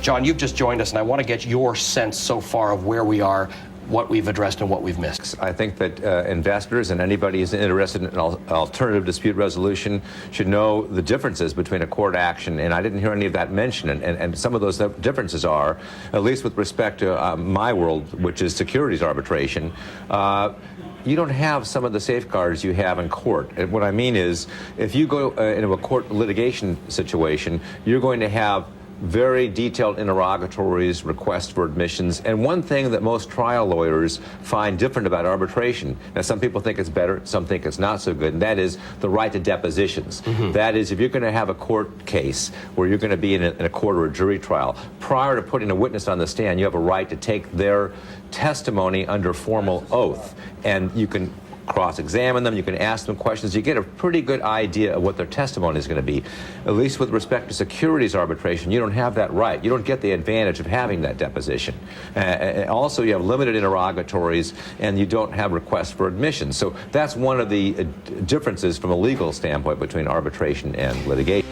John, you've just joined us, and I want to get your sense so far of where we are, what we've addressed and what we've missed. I think that investors and anybody who's interested in alternative dispute resolution should know the differences between a court action, and I didn't hear any of that mentioned. And some of those differences are, at least with respect to my world, which is securities arbitration, you don't have some of the safeguards you have in court. And what I mean is, if you go into a court litigation situation, you're going to have very detailed interrogatories, requests for admissions, and one thing that most trial lawyers find different about arbitration, now some people think it's better, some think it's not so good, and that is the right to depositions. That is, if you're going to have a court case where you're going to be in a court or a jury trial, prior to putting a witness on the stand, you have a right to take their testimony under formal oath, and you can cross-examine them, you can ask them questions, you get a pretty good idea of what their testimony is going to be. At least with respect to securities arbitration, you don't have that right. You don't get the advantage of having that deposition. Also, you have limited interrogatories, and you don't have requests for admission. So that's one of the differences from a legal standpoint between arbitration and litigation.